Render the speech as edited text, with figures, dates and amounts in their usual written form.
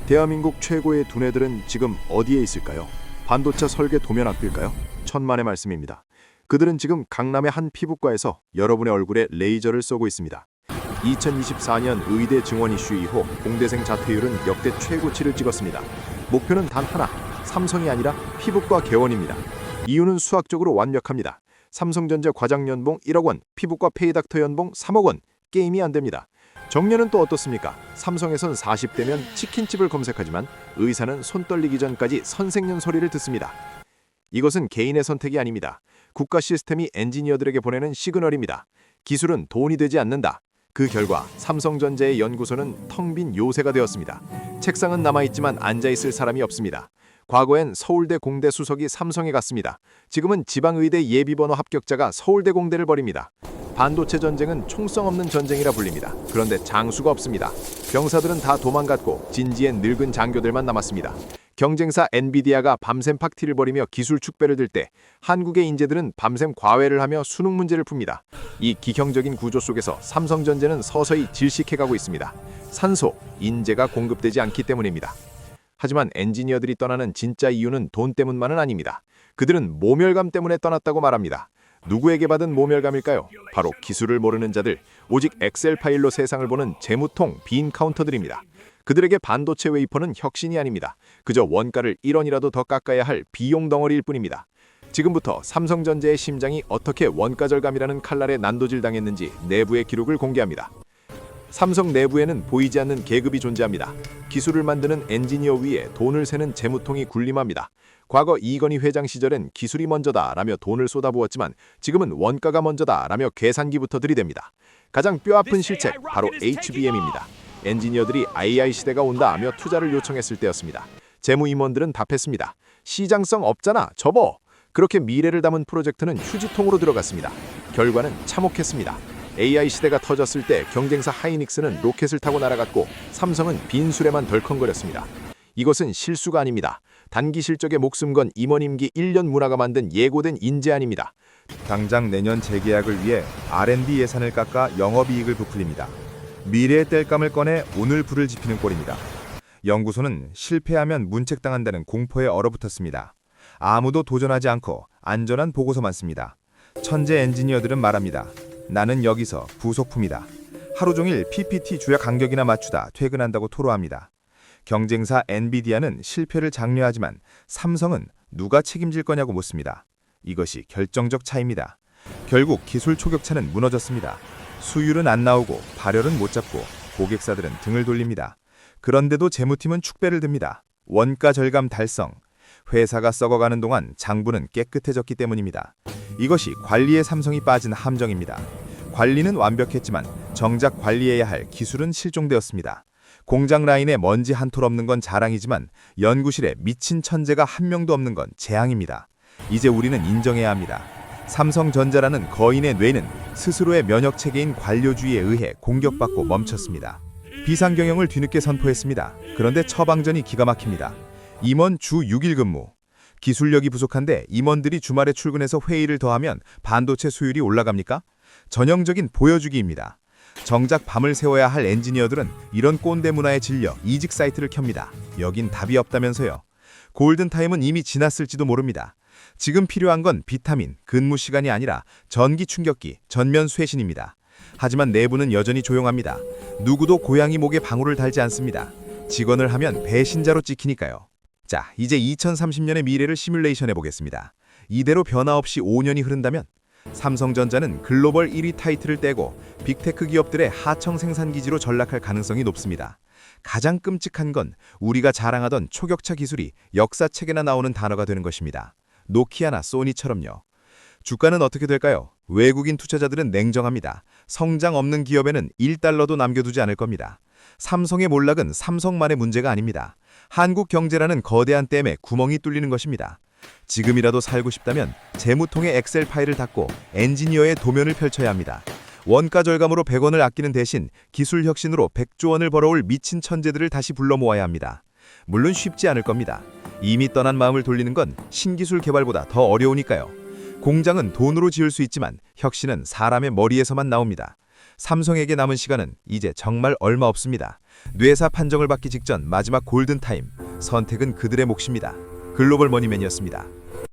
대한민국 최고의 두뇌들은 지금 어디에 있을까요? 반도체 설계 도면학교일까요? 천만의 말씀입니다. 그들은 지금 강남의 한 피부과에서 여러분의 얼굴에 레이저를 쏘고 있습니다. 2024년 의대 증원 이슈 이후 공대생 자퇴율은 역대 최고치를 찍었습니다. 목표는 단 하나, 삼성이 아니라 피부과 개원입니다. 이유는 수학적으로 완벽합니다. 삼성전자 과장 연봉 1억 원, 피부과 페이닥터 연봉 3억 원, 게임이 안 됩니다. 정년은 또 어떻습니까? 삼성에선 40대면 치킨집을 검색하지만 의사는 손 떨리기 전까지 선생님 소리를 듣습니다. 이것은 개인의 선택이 아닙니다. 국가 시스템이 엔지니어들에게 보내는 시그널입니다. 기술은 돈이 되지 않는다. 그 결과 삼성전자의 연구소는 텅 빈 요새가 되었습니다. 책상은 남아있지만 앉아있을 사람이 없습니다. 과거엔 서울대 공대 수석이 삼성에 갔습니다. 지금은 지방의대 예비번호 합격자가 서울대 공대를 벌입니다. 반도체 전쟁은 총성 없는 전쟁이라 불립니다. 그런데 장수가 없습니다. 병사들은 다 도망갔고 진지엔 늙은 장교들만 남았습니다. 경쟁사 엔비디아가 밤샘 팍티를 벌이며 기술 축배를 들 때 한국의 인재들은 밤샘 과외를 하며 수능 문제를 풉니다. 이 기형적인 구조 속에서 삼성전자는 서서히 질식해가고 있습니다. 산소, 인재가 공급되지 않기 때문입니다. 하지만 엔지니어들이 떠나는 진짜 이유는 돈 때문만은 아닙니다. 그들은 모멸감 때문에 떠났다고 말합니다. 누구에게 받은 모멸감일까요? 바로 기술을 모르는 자들, 오직 엑셀 파일로 세상을 보는 재무통, 빈 카운터들입니다. 그들에게 반도체 웨이퍼는 혁신이 아닙니다. 그저 원가를 1원이라도 더 깎아야 할 비용 덩어리일 뿐입니다. 지금부터 삼성전자의 심장이 어떻게 원가 절감이라는 칼날에 난도질당했는지 내부의 기록을 공개합니다. 삼성 내부에는 보이지 않는 계급이 존재합니다. 기술을 만드는 엔지니어 위에 돈을 세는 재무통이 군림합니다. 과거 이건희 회장 시절엔 기술이 먼저다라며 돈을 쏟아부었지만 지금은 원가가 먼저다라며 계산기부터 들이댑니다. 가장 뼈아픈 실책, 바로 HBM입니다. 엔지니어들이 AI 시대가 온다 하며 투자를 요청했을 때였습니다. 재무임원들은 답했습니다. 시장성 없잖아, 접어. 그렇게 미래를 담은 프로젝트는 휴지통으로 들어갔습니다. 결과는 참혹했습니다. AI 시대가 터졌을 때 경쟁사 하이닉스는 로켓을 타고 날아갔고 삼성은 빈술에만 덜컹거렸습니다. 이것은 실수가 아닙니다. 단기 실적에 목숨 건 임원 임기 1년 문화가 만든 예고된 인재안입니다. 당장 내년 재계약을 위해 R&D 예산을 깎아 영업이익을 부풀립니다. 미래의 땔감을 꺼내 오늘 불을 지피는 꼴입니다. 연구소는 실패하면 문책당한다는 공포에 얼어붙었습니다. 아무도 도전하지 않고 안전한 보고서만 씁니다. 천재 엔지니어들은 말합니다. 나는 여기서 부속품이다. 하루 종일 PPT 조약 간격이나 맞추다 퇴근한다고 토로합니다. 경쟁사 엔비디아는 실패를 장려하지만 삼성은 누가 책임질 거냐고 묻습니다. 이것이 결정적 차이입니다. 결국 기술 초격차는 무너졌습니다. 수율은 안 나오고 발열은 못 잡고 고객사들은 등을 돌립니다. 그런데도 재무팀은 축배를 듭니다. 원가 절감 달성. 회사가 썩어가는 동안 장부는 깨끗해졌기 때문입니다. 이것이 관리에 삼성이 빠진 함정입니다. 관리는 완벽했지만 정작 관리해야 할 기술은 실종되었습니다. 공장 라인에 먼지 한 톨 없는 건 자랑이지만 연구실에 미친 천재가 한 명도 없는 건 재앙입니다. 이제 우리는 인정해야 합니다. 삼성전자라는 거인의 뇌는 스스로의 면역체계인 관료주의에 의해 공격받고 멈췄습니다. 비상경영을 뒤늦게 선포했습니다. 그런데 처방전이 기가 막힙니다. 임원 주 6일 근무. 기술력이 부족한데 임원들이 주말에 출근해서 회의를 더하면 반도체 수율이 올라갑니까? 전형적인 보여주기입니다. 정작 밤을 새워야 할 엔지니어들은 이런 꼰대 문화에 질려 이직 사이트를 켭니다. 여긴 답이 없다면서요. 골든타임은 이미 지났을지도 모릅니다. 지금 필요한 건 비타민, 근무 시간이 아니라 전기 충격기, 전면 쇄신입니다. 하지만 내부는 여전히 조용합니다. 누구도 고양이 목에 방울을 달지 않습니다. 직원을 하면 배신자로 찍히니까요. 자, 이제 2030년의 미래를 시뮬레이션 해보겠습니다. 이대로 변화 없이 5년이 흐른다면 삼성전자는 글로벌 1위 타이틀을 떼고 빅테크 기업들의 하청 생산기지로 전락할 가능성이 높습니다. 가장 끔찍한 건 우리가 자랑하던 초격차 기술이 역사책에나 나오는 단어가 되는 것입니다. 노키아나 소니처럼요. 주가는 어떻게 될까요? 외국인 투자자들은 냉정합니다. 성장 없는 기업에는 1달러도 남겨두지 않을 겁니다. 삼성의 몰락은 삼성만의 문제가 아닙니다. 한국 경제라는 거대한 댐에 구멍이 뚫리는 것입니다. 지금이라도 살고 싶다면 재무통의 엑셀 파일을 닫고 엔지니어의 도면을 펼쳐야 합니다. 원가 절감으로 100원을 아끼는 대신 기술 혁신으로 100조 원을 벌어올 미친 천재들을 다시 불러 모아야 합니다. 물론 쉽지 않을 겁니다. 이미 떠난 마음을 돌리는 건 신기술 개발보다 더 어려우니까요. 공장은 돈으로 지을 수 있지만 혁신은 사람의 머리에서만 나옵니다. 삼성에게 남은 시간은 이제 정말 얼마 없습니다. 뇌사 판정을 받기 직전 마지막 골든타임. 선택은 그들의 몫입니다. 글로벌 머니맨이었습니다.